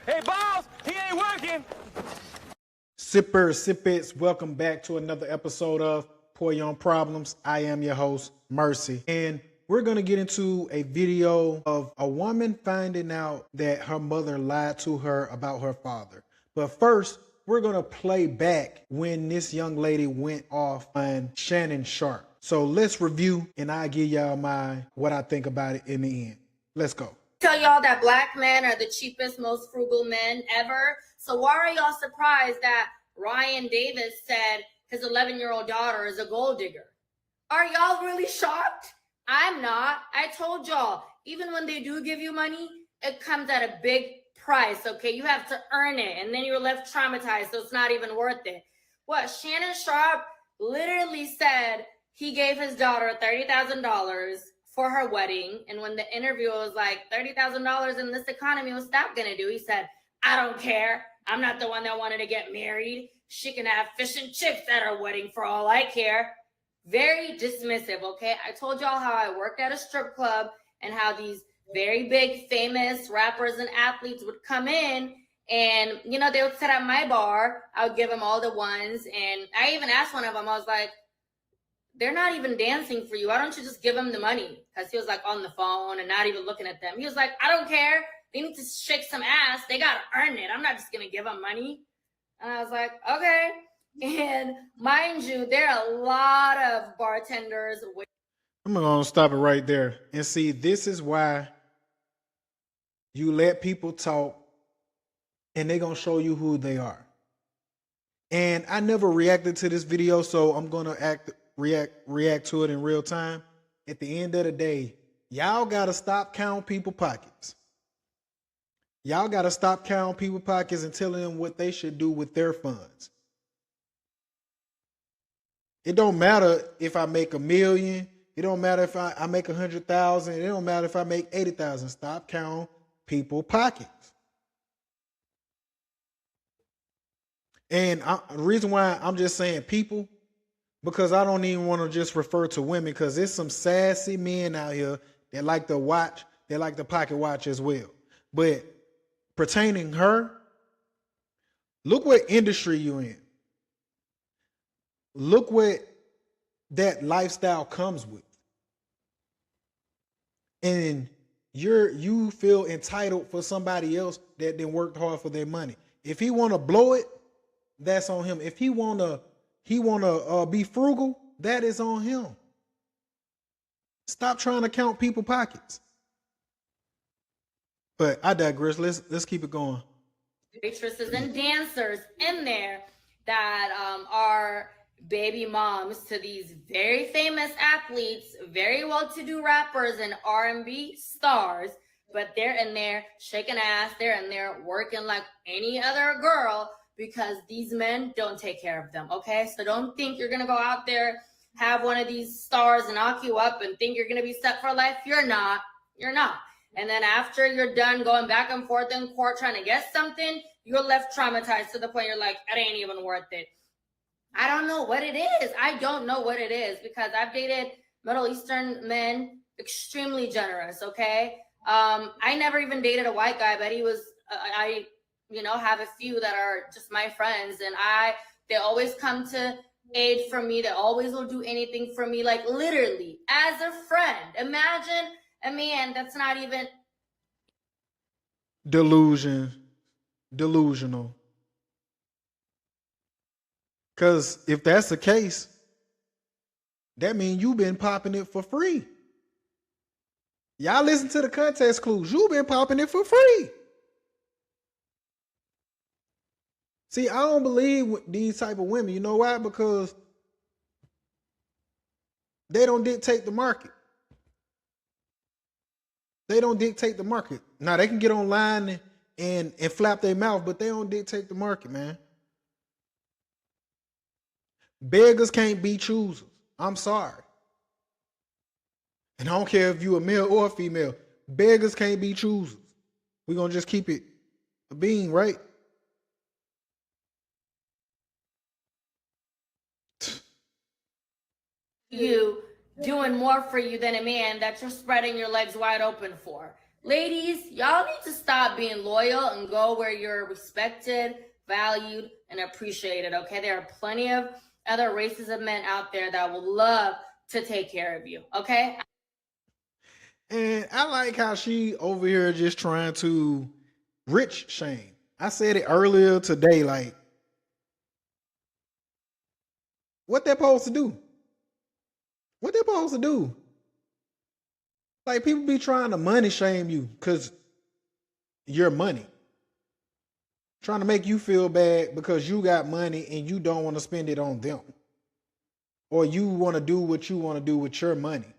Hey, boss, he ain't working. Sippers, sippets, welcome back to another episode of Pour Your Own Problems. I am your host, Mercy. And we're going to get into a video of a woman finding out that her mother lied to her about her father. But first, we're going to play back when this young lady went off on Shannon Sharpe. So let's review and I'll give y'all what I think about it in the end. Let's go. Tell y'all that black men are the cheapest, most frugal men ever. So why are y'all surprised that Ryan Davis said his 11-year-old daughter is a gold digger? Are y'all really shocked? I'm not. I told y'all, even when they do give you money, it comes at a big price, okay? You have to earn it, and then you're left traumatized, so it's not even worth it. What, Shannon Sharpe literally said he gave his daughter $30,000 for her wedding, and when the interview was like, $30,000 in this economy, what's that gonna do? He said, I don't care. I'm not the one that wanted to get married. She can have fish and chips at her wedding for all I care. Very dismissive, okay? I told y'all how I worked at a strip club and how these very big, famous rappers and athletes would come in and, you know, they would sit at my bar. I would give them all the ones. And I even asked one of them, I was like, they're not even dancing for you. Why don't you just give them the money? Because he was like on the phone and not even looking at them. He was like, I don't care. They need to shake some ass. They got to earn it. I'm not just going to give them money. And I was like, okay. And mind you, there are a lot of bartenders. I'm going to stop it right there. And see, this is why you let people talk and they're going to show you who they are. And I never reacted to this video, so I'm going to react to it in real time. At the end of the day, y'all got to stop counting people's pockets. Y'all got to stop counting people's pockets and telling them what they should do with their funds. It don't matter if I make $1 million. It don't matter if I make 100,000. It don't matter if I make 80,000. Stop counting people's pockets. And the reason why I'm just saying people, because I don't even want to just refer to women, because there's some sassy men out here that like to watch, they like to pocket watch as well. But pertaining her, look what industry you're in. Look what that lifestyle comes with. And you feel entitled for somebody else that then worked hard for their money. If he want to blow it, that's on him. If he wanna be frugal, that is on him. Stop trying to count people's pockets. But I digress. Let's keep it going. Waitresses and dancers in there that are baby moms to these very famous athletes, very well-to-do rappers and R&B stars, but they're in there shaking ass. They're in there working like any other girl because these men don't take care of them, okay? So don't think you're going to go out there, have one of these stars knock you up and think you're going to be set for life. You're not. You're not. And then after you're done going back and forth in court trying to get something, you're left traumatized to the point you're like, it ain't even worth it. I don't know what it is. I don't know what it is because I've dated Middle Eastern men, extremely generous, okay? I never even dated a white guy, but he was, I have a few that are just my friends, and they always come to aid for me. They always will do anything for me, like literally as a friend. Imagine a man that's not even delusional. Because if that's the case, that means you've been popping it for free. Y'all listen to the context clues. You've been popping it for free. See, I don't believe these type of women. You know why? Because they don't dictate the market. They don't dictate the market. Now, they can get online and flap their mouth, but they don't dictate the market, man. Beggars can't be choosers. I'm sorry. And I don't care if you a male or a female. Beggars can't be choosers. We're going to just keep it a being, right? You doing more for you than a man that you're spreading your legs wide open for. Ladies, y'all need to stop being loyal and go where you're respected, valued, and appreciated, okay? There are plenty of other races of men out there that will love to take care of you, okay? And I like how she over here just trying to rich shame. I said it earlier today, like, what they supposed to do? What they supposed to do? Like, people be trying to money shame you because you're money. Trying to make you feel bad because you got money and you don't want to spend it on them. Or you want to do what you want to do with your money.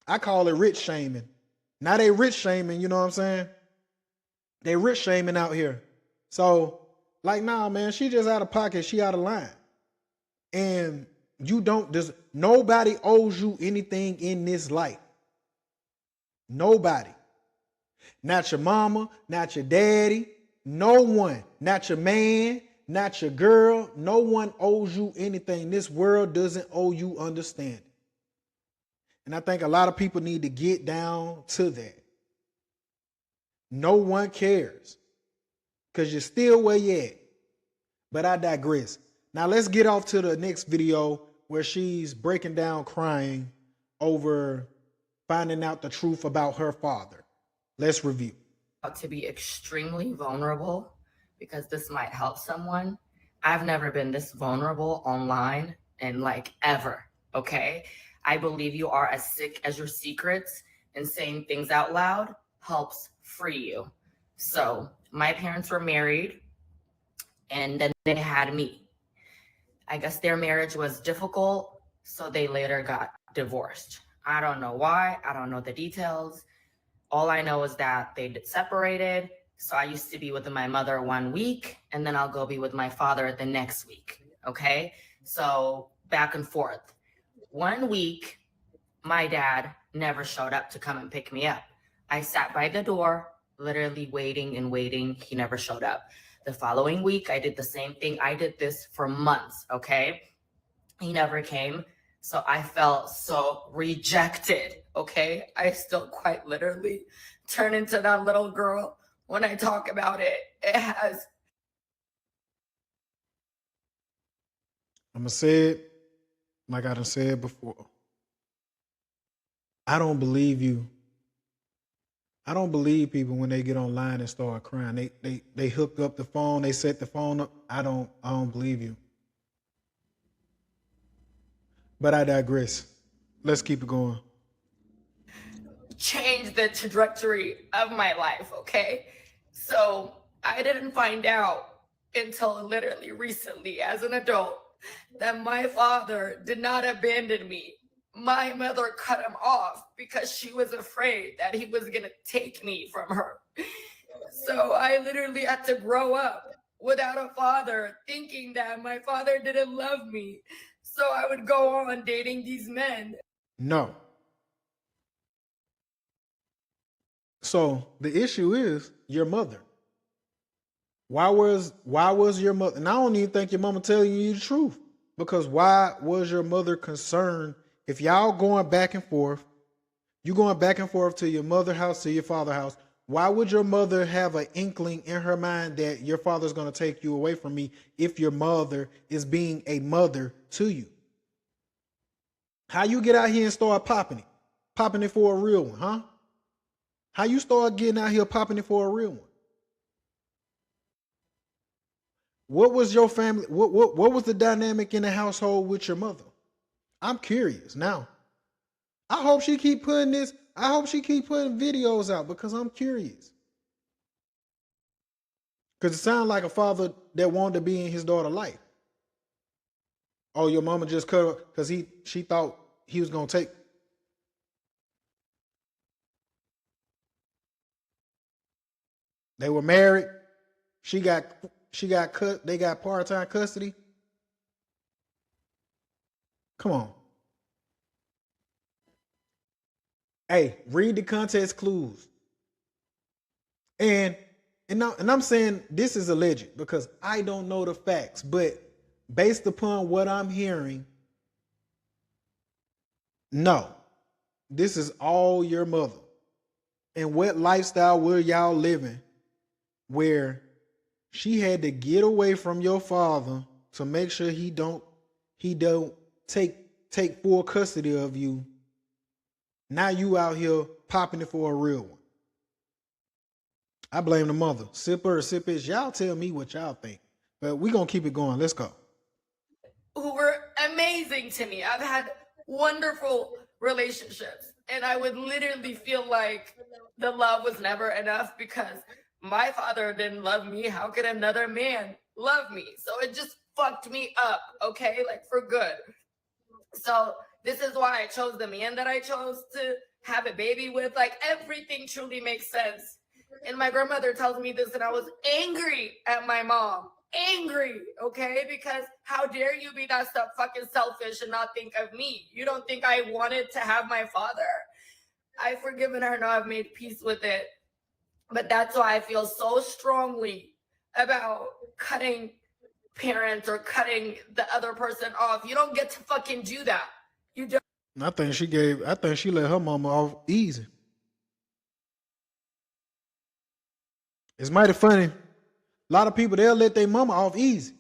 I call it rich shaming. Now they rich shaming, you know what I'm saying? They rich shaming out here. So, like, nah, man, she just out of pocket. She out of line. And you don't, nobody owes you anything in this life. Nobody. Not your mama, not your daddy, no one. Not your man, not your girl. No one owes you anything. This world doesn't owe you understanding. And I think a lot of people need to get down to that. No one cares because you're still where you at. But I digress. Now let's get off to the next video where she's breaking down crying over finding out the truth about her father. Let's review. To be extremely vulnerable because this might help someone. I've never been this vulnerable online and like ever, okay? I believe you are as sick as your secrets, and saying things out loud helps free you. So my parents were married and then they had me. I guess their marriage was difficult, so they later got divorced. I don't know why. I don't know the details. All I know is that they separated. So I used to be with my mother 1 week, and then I'll go be with my father the next week. Okay. So back and forth. 1 week, my dad never showed up to come and pick me up. I sat by the door, literally waiting and waiting. He never showed up. The following week, I did the same thing. I did this for months. Okay. He never came. So I felt so rejected, okay? I still quite literally turn into that little girl when I talk about it. It has. I'm going to say it like I done said before. I don't believe you. I don't believe people when they get online and start crying. They hook up the phone, they set the phone up. I don't believe you. But I digress. Let's keep it going. Change the trajectory of my life, okay? So I didn't find out until literally recently as an adult that my father did not abandon me. My mother cut him off because she was afraid that he was going to take me from her. So I literally had to grow up without a father, thinking that my father didn't love me. So I would go on dating these men. No. So the issue is your mother. Why was your mother? And I don't even think your mama telling you the truth. Because why was your mother concerned if y'all going back and forth, you going back and forth to your mother's house, to your father's house? Why would your mother have an inkling in her mind that your father's going to take you away from me if your mother is being a mother to you? How you get out here and start popping it? Popping it for a real one, huh? How you start getting out here popping it for a real one? What was your family? What was the dynamic in the household with your mother? I'm curious now. I hope she keep putting this. I hope she keep putting videos out because I'm curious. Because it sounds like a father that wanted to be in his daughter's life. Oh, your mama just cut her because she thought he was gonna take. They were married. She got cut. They got part-time custody. Come on. Hey, read the context clues. And I'm saying this is alleged because I don't know the facts, but based upon what I'm hearing, no, this is all your mother. And what lifestyle were y'all living where she had to get away from your father to make sure he don't take full custody of you. Now you out here popping it for a real one. I blame the mother. Sipper or sippers, y'all tell me what y'all think. But we gonna keep it going. Let's go. Who were amazing to me. I've had wonderful relationships, and I would literally feel like the love was never enough because my father didn't love me. How could another man love me? So it just fucked me up, okay? Like for good. So this is why I chose the man that I chose to have a baby with. Like everything truly makes sense. And my grandmother tells me this, and I was angry at my mom. Angry, okay? Because how dare you be that stuff fucking selfish and not think of me? You don't think I wanted to have my father? I've forgiven her. Now I've made peace with it. But that's why I feel so strongly about cutting parents or cutting the other person off. You don't get to fucking do that. You don't. I think she let her mama off easy. It's mighty funny. A lot of people, they'll let their mama off easy.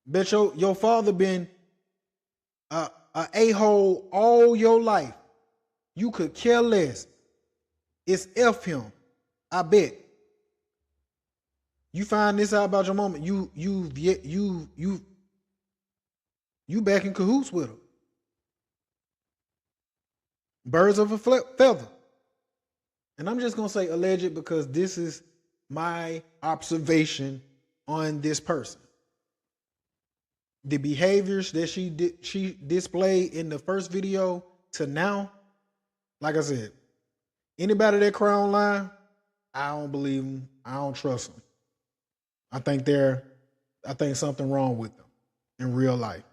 Bet your father been a-hole all your life. You could care less. It's F him. I bet. You find this out about your mama, you back in cahoots with her. Birds of a feather. And I'm just gonna say alleged because this is my observation on this person. The behaviors that she displayed in the first video to now, like I said, anybody that cry online, I don't believe them. I don't trust them. I think something wrong with them in real life.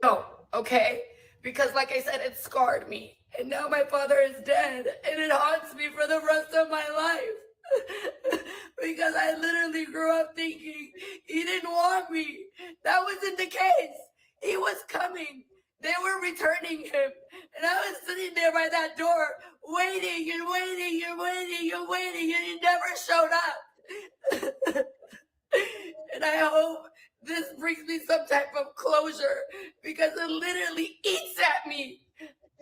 No, okay? Because like I said, it scarred me. And now my father is dead. And it haunts me for the rest of my life. Because I literally grew up thinking he didn't want me. That wasn't the case. He was coming. They were returning him. And I was sitting there by that door waiting and waiting and waiting and waiting. And he never showed up. And I hope this brings me some type of closure because it literally eats at me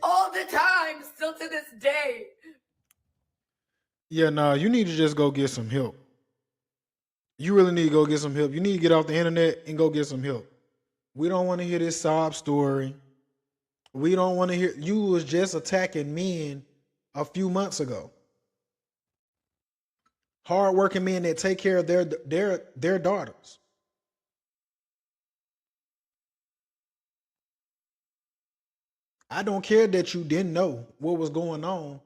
all the time, still to this day. Yeah, nah, you need to just go get some help. You really need to go get some help. You need to get off the internet and go get some help. We don't want to hear this sob story. We don't want to hear, you was just attacking men a few months ago. Hardworking men that take care of their daughters. I don't care that you didn't know what was going on.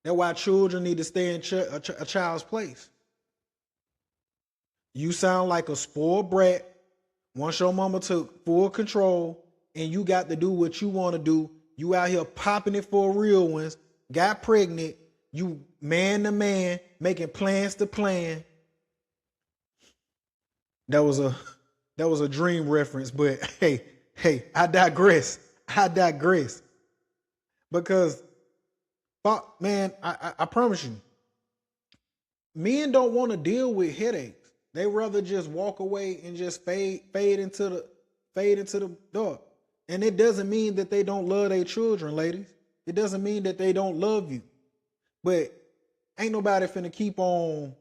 That's why children need to stay in a child's place. You sound like a spoiled brat. Once your mama took full control and you got to do what you want to do, you out here popping it for real ones, got pregnant, you man to man, making plans to plan. That was a dream reference, but hey, I digress. Because, man, I promise you, men don't want to deal with headaches. They rather just walk away and just fade into the dark. And it doesn't mean that they don't love their children, ladies. It doesn't mean that they don't love you. But ain't nobody finna keep on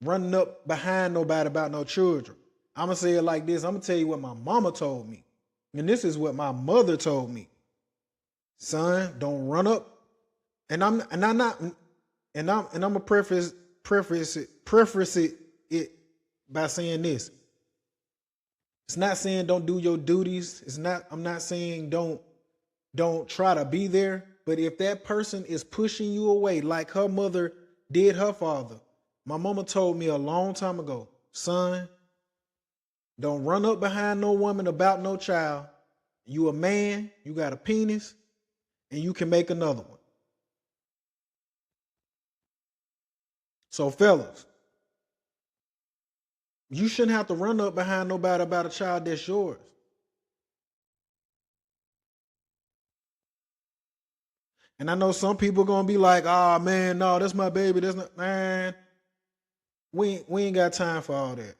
running up behind nobody about no children. I'm gonna say it like this. I'm gonna tell you what my mama told me. And this is what my mother told me. Son, don't run up. And I'm gonna preface it by saying this. It's not saying don't do your duties. I'm not saying don't try to be there. But if that person is pushing you away like her mother did her father, my mama told me a long time ago, son, don't run up behind no woman about no child. You a man, you got a penis, and you can make another one. So fellas, you shouldn't have to run up behind nobody about a child that's yours. And I know some people gonna be like, "Oh man, no, that's my baby. That's not man. We ain't got time for all that."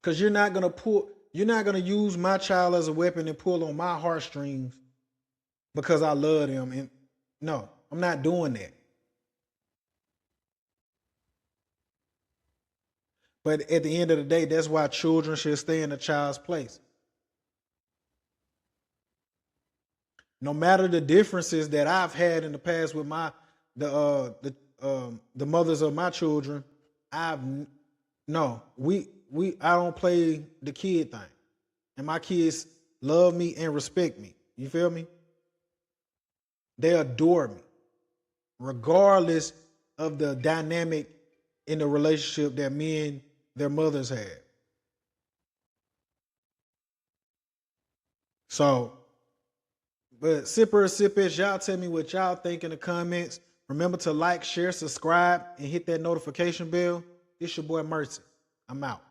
Cause you're not gonna use my child as a weapon and pull on my heartstrings because I love them. And no, I'm not doing that. But at the end of the day, that's why children should stay in a child's place. No matter the differences that I've had in the past with the mothers of my children, I don't play the kid thing. And my kids love me and respect me. You feel me? They adore me, regardless of the dynamic in the relationship that me and their mothers had. So, but sippers, sippers, y'all tell me what y'all think in the comments. Remember to like, share, subscribe, and hit that notification bell. It's your boy Mercy. I'm out.